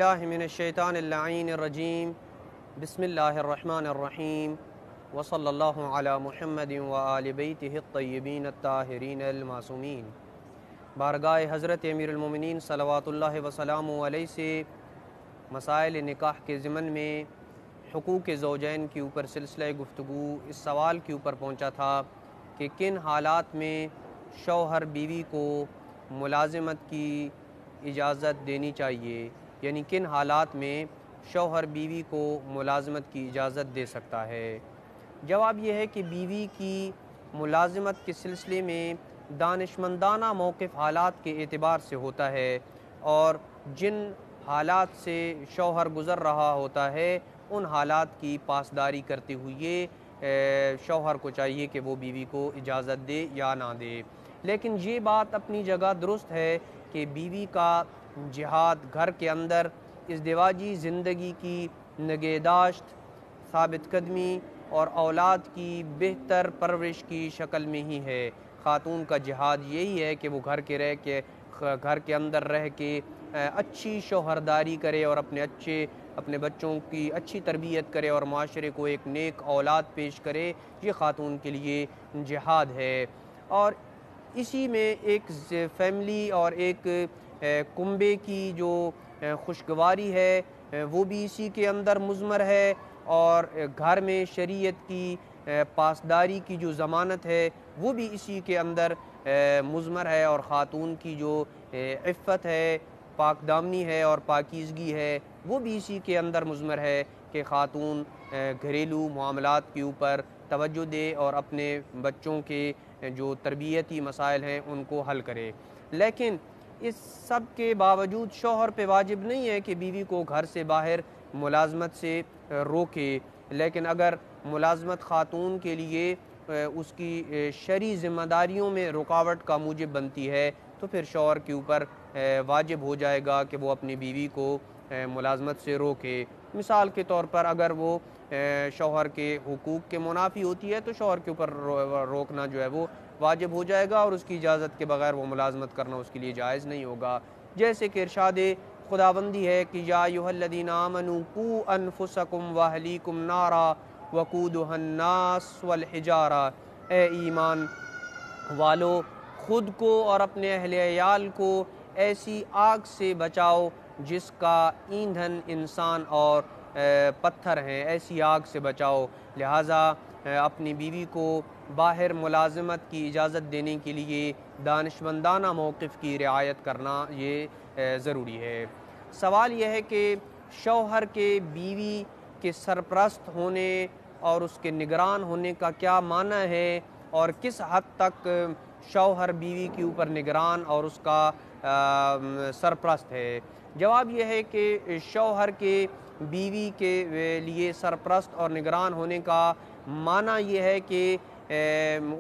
باللہ من الشیطان اللعین الرجیم بسم اللہ الرحمن الرحیم وصلی اللہ علی محمد وآل بیتہ الطیبین الطاہرین المعصومین۔ بارگاہ حضرت امیر المومنین صلوات اللہ وسلام علیہ سے مسائل نکاح کے ضمن میں حقوق زوجین کے اوپر سلسلہ گفتگو اس سوال کے اوپر پہنچا تھا کہ کن حالات میں شوہر بیوی کو ملازمت کی اجازت دینی چاہیے، یعنی کن حالات میں شوہر بیوی کو ملازمت کی اجازت دے سکتا ہے۔ جواب یہ ہے کہ بیوی کی ملازمت کے سلسلے میں دانشمندانہ موقف حالات کے اعتبار سے ہوتا ہے، اور جن حالات سے شوہر گزر رہا ہوتا ہے ان حالات کی پاسداری کرتے ہوئے شوہر کو چاہیے کہ وہ بیوی کو اجازت دے یا نہ دے۔ لیکن یہ بات اپنی جگہ درست ہے کہ بیوی کا جہاد گھر کے اندر ازدواجی زندگی کی نگہداشت، ثابت قدمی اور اولاد کی بہتر پرورش کی شکل میں ہی ہے۔ خاتون کا جہاد یہی ہے کہ وہ گھر کے اندر رہ کے اچھی شوہرداری کرے اور اپنے بچوں کی اچھی تربیت کرے اور معاشرے کو ایک نیک اولاد پیش کرے۔ یہ خاتون کے لیے جہاد ہے، اور اسی میں ایک فیملی اور ایک کنبے کی جو خوشگواری ہے وہ بھی اسی کے اندر مضمر ہے، اور گھر میں شریعت کی پاسداری کی جو ضمانت ہے وہ بھی اسی کے اندر مضمر ہے، اور خاتون کی جو عفت ہے، پاک دامنی ہے اور پاکیزگی ہے وہ بھی اسی کے اندر مضمر ہے کہ خاتون گھریلو معاملات کے اوپر توجہ دے اور اپنے بچوں کے جو تربیتی مسائل ہیں ان کو حل کرے۔ لیکن اس سب کے باوجود شوہر پہ واجب نہیں ہے کہ بیوی کو گھر سے باہر ملازمت سے روکے، لیکن اگر ملازمت خاتون کے لیے اس کی شرعی ذمہ داریوں میں رکاوٹ کا موجب بنتی ہے تو پھر شوہر کے اوپر واجب ہو جائے گا کہ وہ اپنی بیوی کو ملازمت سے روکے۔ مثال کے طور پر اگر وہ شوہر کے حقوق کے منافی ہوتی ہے تو شوہر کے اوپر روکنا جو ہے وہ واجب ہو جائے گا، اور اس کی اجازت کے بغیر وہ ملازمت کرنا اس کے لیے جائز نہیں ہوگا۔ جیسے کہ ارشاد خداوندی ہے کہ یا ایھا الذین آمنوا قوا انفسکم واہلیکم نارا وقودھا الناس والحجارہ، اے ایمان والو خود کو اور اپنے اہل عیال کو ایسی آگ سے بچاؤ جس کا ایندھن انسان اور پتھر ہیں، ایسی آگ سے بچاؤ۔ لہٰذا اپنی بیوی کو باہر ملازمت کی اجازت دینے کے لیے دانشمندانہ موقف کی رعایت کرنا یہ ضروری ہے۔ سوال یہ ہے کہ شوہر کے بیوی کے سرپرست ہونے اور اس کے نگران ہونے کا کیا معنی ہے، اور کس حد تک شوہر بیوی کے اوپر نگران اور اس کا سرپرست ہے۔ جواب یہ ہے کہ شوہر کے بیوی کے لیے سرپرست اور نگران ہونے کا معنی یہ ہے کہ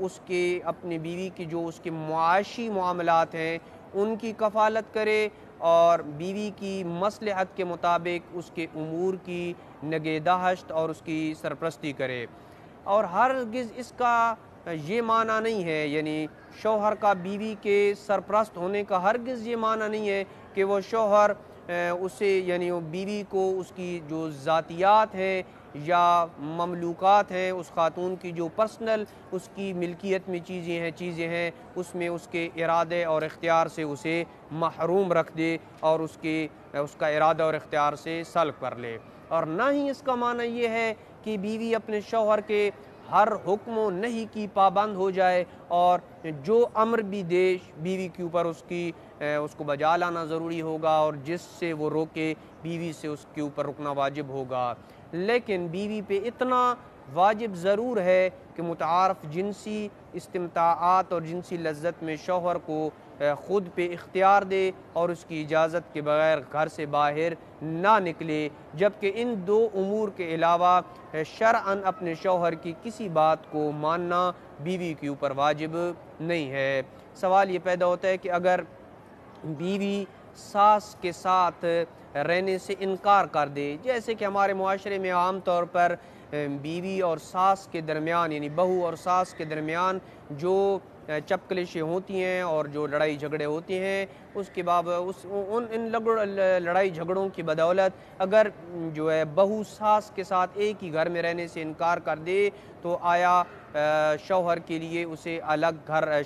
اس کے اپنی بیوی کی جو اس کے معاشی معاملات ہیں ان کی کفالت کرے، اور بیوی کی مصلحت کے مطابق اس کے امور کی نگہداشت اور اس کی سرپرستی کرے۔ اور ہرگز اس کا یہ معنی نہیں ہے، یعنی شوہر کا بیوی کے سرپرست ہونے کا ہرگز یہ معنی نہیں ہے کہ وہ شوہر اسے یعنی وہ بیوی کو اس کی جو ذاتیات ہیں یا مملوکات ہیں، اس خاتون کی جو پرسنل اس کی ملکیت میں چیزیں ہیں اس میں اس کے ارادے اور اختیار سے اسے محروم رکھ دے اور اس کا ارادہ اور اختیار سے سلب کر لے۔ اور نہ ہی اس کا معنی یہ ہے کہ بیوی اپنے شوہر کے ہر حکم و نہی کی پابند ہو جائے، اور جو امر بھی دے بیوی کے اوپر اس کو بجا لانا ضروری ہوگا، اور جس سے وہ روکے بیوی سے اس کے اوپر رکنا واجب ہوگا۔ لیکن بیوی پہ اتنا واجب ضرور ہے کہ متعارف جنسی استمتاعات اور جنسی لذت میں شوہر کو خود پہ اختیار دے اور اس کی اجازت کے بغیر گھر سے باہر نہ نکلے، جبکہ ان دو امور کے علاوہ شرعاً اپنے شوہر کی کسی بات کو ماننا بیوی کے اوپر واجب نہیں ہے۔ سوال یہ پیدا ہوتا ہے کہ اگر بیوی ساس کے ساتھ رہنے سے انکار کر دے، جیسے کہ ہمارے معاشرے میں عام طور پر بیوی اور ساس کے درمیان یعنی بہو اور ساس کے درمیان جو چپکلشیں ہوتی ہیں اور جو لڑائی جھگڑے ہوتے ہیں، اس کے ان لڑائی جھگڑوں کی بدولت اگر جو ہے بہو ساس کے ساتھ ایک ہی گھر میں رہنے سے انکار کر دے تو آیا شوہر کے لیے اسے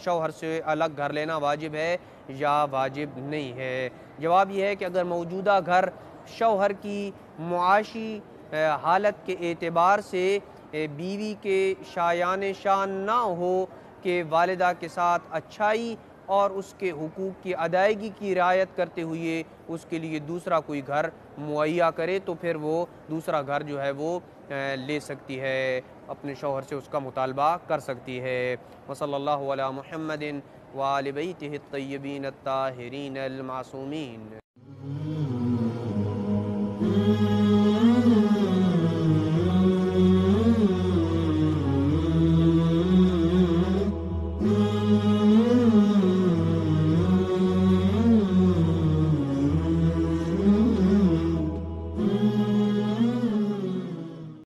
شوہر سے الگ گھر لینا واجب ہے یا واجب نہیں ہے؟ جواب یہ ہے کہ اگر موجودہ گھر شوہر کی معاشی حالت کے اعتبار سے بیوی کے شایان شان نہ ہو کہ والدہ کے ساتھ اچھائی اور اس کے حقوق کی ادائیگی کی رعایت کرتے ہوئے اس کے لیے دوسرا کوئی گھر مہیا کرے، تو پھر وہ دوسرا گھر جو ہے وہ لے سکتی ہے، اپنے شوہر سے اس کا مطالبہ کر سکتی ہے۔ وصلی اللہ علی محمد وآل بیتہ الطیبین الطاہرین المعصومین۔